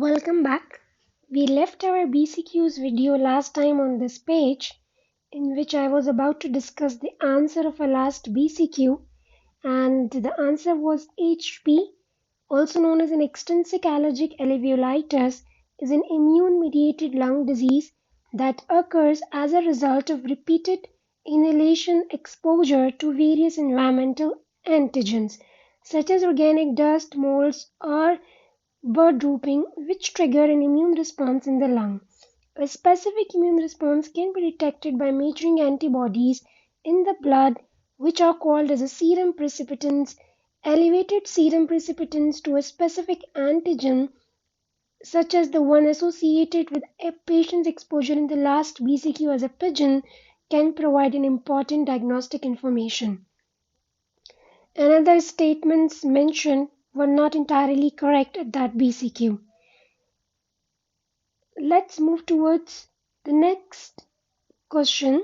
Welcome back. We left our BCQs video last time on this page, in which I was about to discuss the answer of our last BCQ, and the answer was HP, also known as an extrinsic allergic alveolitis, is an immune-mediated lung disease that occurs as a result of repeated inhalation exposure to various environmental antigens, such as organic dust, molds, or bird drooping, which trigger an immune response in the lung. A specific immune response can be detected by measuring antibodies in the blood, which are called as a serum precipitants. Elevated serum precipitants to a specific antigen, such as the one associated with a patient's exposure in the last BCQ as a pigeon, can provide an important diagnostic information. Another statements mentioned were not entirely correct at that BCQ. Let's move towards the next question.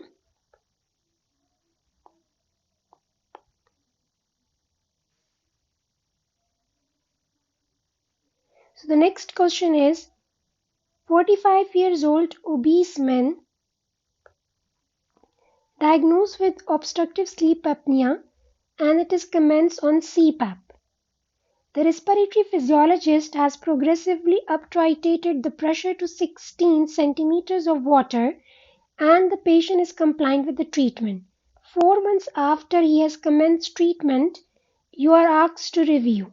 So the next question is 45 years old obese men diagnosed with obstructive sleep apnea and it is commenced on CPAP. The respiratory physiologist has progressively up-titrated the pressure to 16 centimeters of water and the patient is compliant with the treatment. 4 months after he has commenced treatment, you are asked to review.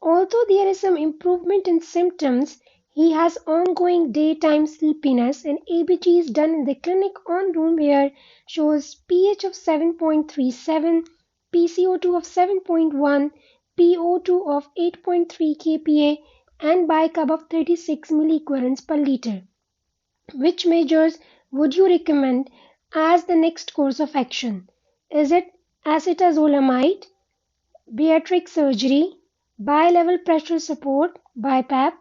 Although there is some improvement in symptoms, he has ongoing daytime sleepiness and ABGs done in the clinic on room air shows pH of 7.37, PCO2 of 7.1, PO2 of 8.3 kPa and bicarb of 36 milliequivalents per liter. Which measures would you recommend as the next course of action? Is it acetazolamide, bariatric surgery, bilevel pressure support, BiPAP,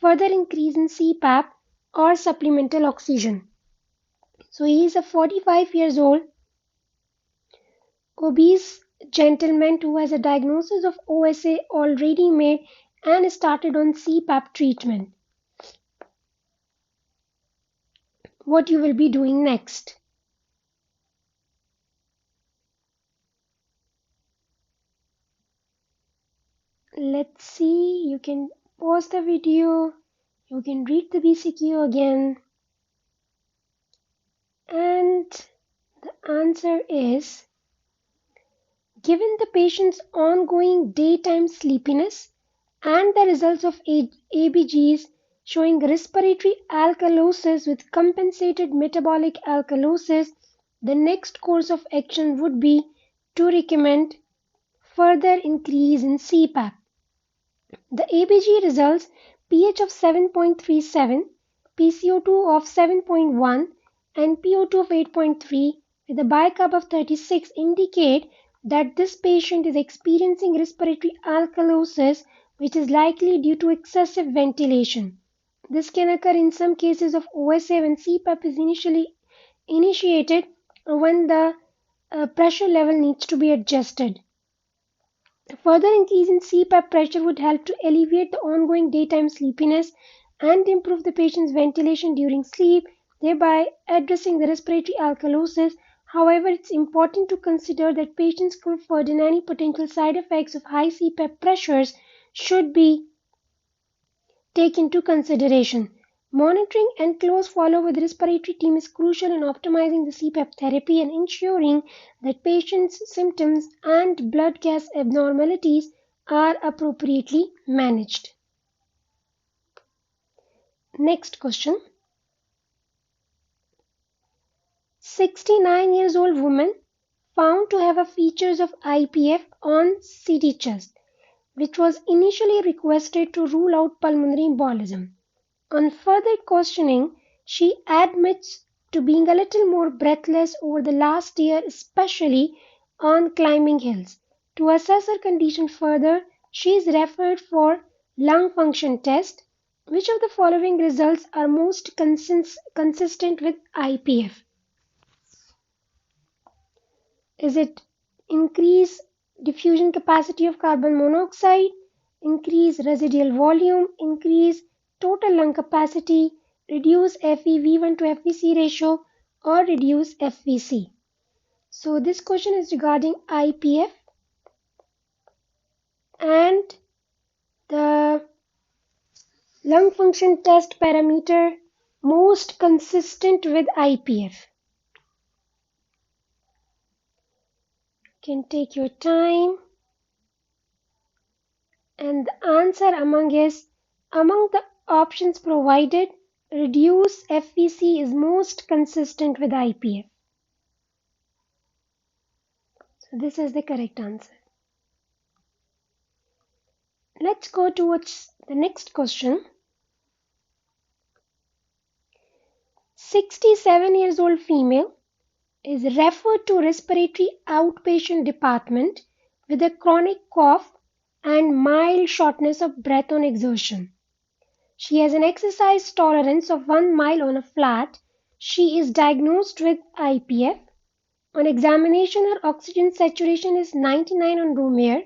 further increase in CPAP, or supplemental oxygen? So he is a 45 years old obese gentleman who has a diagnosis of OSA already made and started on CPAP treatment. What you will be doing next? Let's see, you can pause the video, you can read the BCQ again, and the answer is, given the patient's ongoing daytime sleepiness and the results of ABGs showing respiratory alkalosis with compensated metabolic alkalosis, the next course of action would be to recommend further increase in CPAP. The ABG results pH of 7.37, PCO2 of 7.1 and PO2 of 8.3 with a bicarb of 36 indicate that this patient is experiencing respiratory alkalosis, which is likely due to excessive ventilation. This can occur in some cases of OSA when CPAP is initially initiated or when the pressure level needs to be adjusted. Further increase in CPAP pressure would help to alleviate the ongoing daytime sleepiness and improve the patient's ventilation during sleep, thereby addressing the respiratory alkalosis. However, it's important to consider that patients' comfort and any potential side effects of high CPAP pressures should be taken into consideration. Monitoring and close follow with the respiratory team is crucial in optimizing the CPAP therapy and ensuring that patients' symptoms and blood gas abnormalities are appropriately managed. Next question. 69 years old woman found to have a features of IPF on CT chest, which was initially requested to rule out pulmonary embolism. On further questioning, she admits to being a little more breathless over the last year, especially on climbing hills. To assess her condition further, she is referred for lung function test. Which of the following results are most consistent with IPF? Is it increase diffusion capacity of carbon monoxide, increase residual volume, increase total lung capacity, reduce FeV1 to FVC ratio, or reduce FVC. So this question is regarding IPF and the lung function test parameter most consistent with IPF. You can take your time. And the answer among the options provided, reduce FVC is most consistent with IPF. So this is the correct answer. Let's go towards the next question. 67 years old female is referred to respiratory outpatient department with a chronic cough and mild shortness of breath on exertion. She has an exercise tolerance of 1 mile on a flat. She is diagnosed with IPF. On examination, her oxygen saturation is 99 on room air.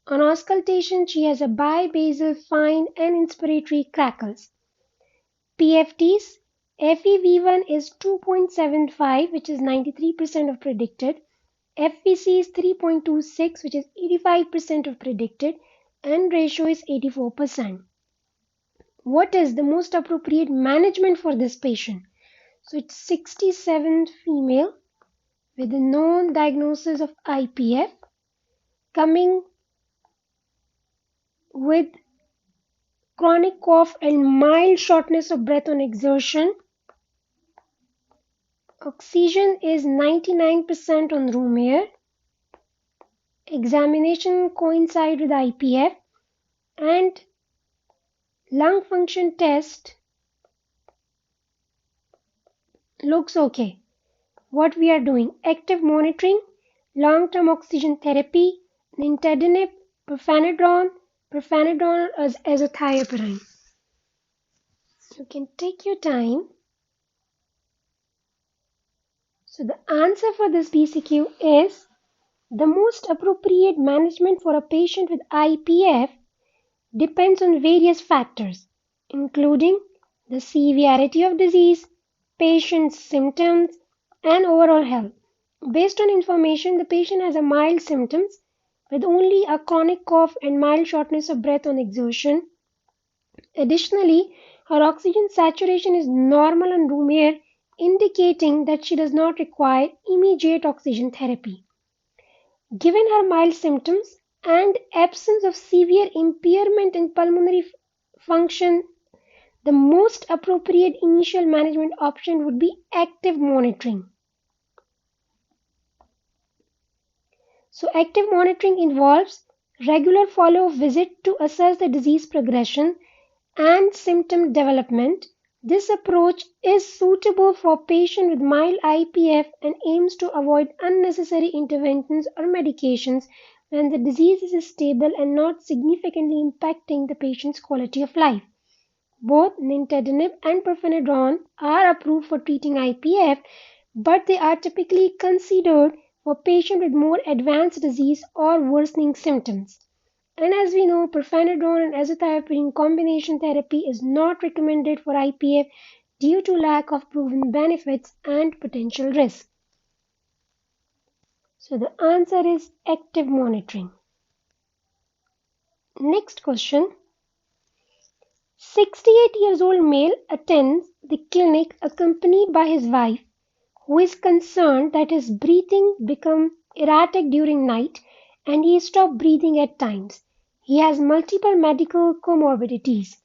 On auscultation, she has a bibasal fine and inspiratory crackles. PFTs, FEV1 is 2.75, which is 93% of predicted. FVC is 3.26, which is 85% of predicted, and ratio is 84%. What is the most appropriate management for this patient? So it's 67 female with a known diagnosis of IPF, coming with chronic cough and mild shortness of breath on exertion. Oxygen is 99% on room air. Examination coincide with IPF, and lung function test looks okay. What we are doing? Active monitoring, long-term oxygen therapy, nintedanib, pirfenidone as azathioprine. You can take your time. So the answer for this BCQ is the most appropriate management for a patient with IPF depends on various factors, including the severity of disease, patient's symptoms, and overall health. Based on information, the patient has a mild symptoms with only a chronic cough and mild shortness of breath on exertion. Additionally, her oxygen saturation is normal on room air, indicating that she does not require immediate oxygen therapy. Given her mild symptoms and absence of severe impairment in pulmonary function, the most appropriate initial management option would be active monitoring. So active monitoring involves regular follow-up visit to assess the disease progression and symptom development. This approach is suitable for patients with mild IPF and aims to avoid unnecessary interventions or medications when the disease is stable and not significantly impacting the patient's quality of life. Both nintedanib and pirfenidone are approved for treating IPF, but they are typically considered for patients with more advanced disease or worsening symptoms. And as we know, pirfenidone and azathioprine combination therapy is not recommended for IPF due to lack of proven benefits and potential risk. So the answer is active monitoring. Next question. 68 years old male attends the clinic accompanied by his wife, who is concerned that his breathing becomes erratic during night and he stops breathing at times. He has multiple medical comorbidities.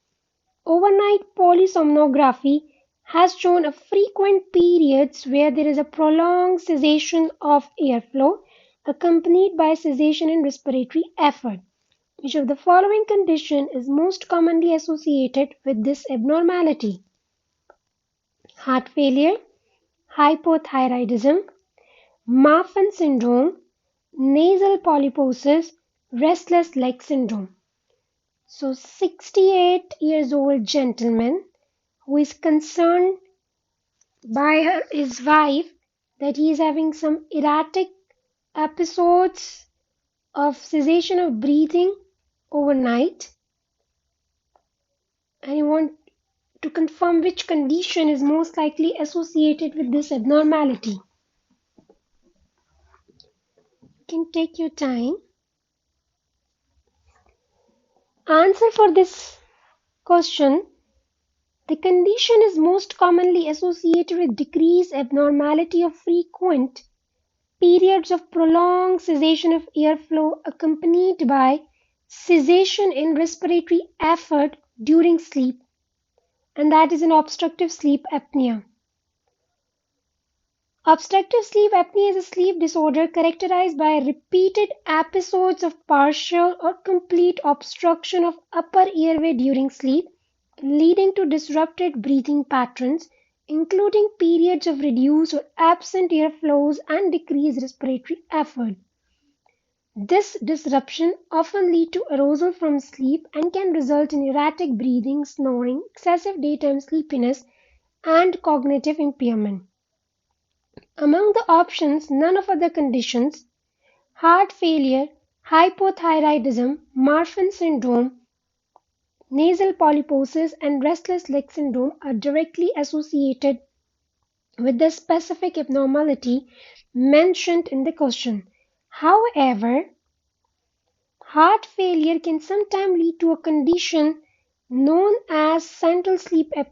Overnight polysomnography has shown a frequent periods where there is a prolonged cessation of airflow accompanied by cessation in respiratory effort. Which of the following condition is most commonly associated with this abnormality? Heart failure, hypothyroidism, Marfan syndrome, nasal polyposis, restless leg syndrome. So 68 years old gentleman who is concerned by his wife that he is having some erratic episodes of cessation of breathing overnight, and he wants to confirm which condition is most likely associated with this abnormality. You can take your time. Answer for this question: the condition is most commonly associated with decreased abnormality of frequent periods of prolonged cessation of airflow accompanied by cessation in respiratory effort during sleep, and that is an obstructive sleep apnea. Obstructive sleep apnea is a sleep disorder characterized by repeated episodes of partial or complete obstruction of upper airway during sleep, leading to disrupted breathing patterns, including periods of reduced or absent airflows and decreased respiratory effort. This disruption often leads to arousal from sleep and can result in erratic breathing, snoring, excessive daytime sleepiness, and cognitive impairment. Among the options, none of other conditions, heart failure, hypothyroidism, Marfan syndrome, nasal polyposis, and restless leg syndrome are directly associated with the specific abnormality mentioned in the question. However, heart failure can sometimes lead to a condition known as central sleep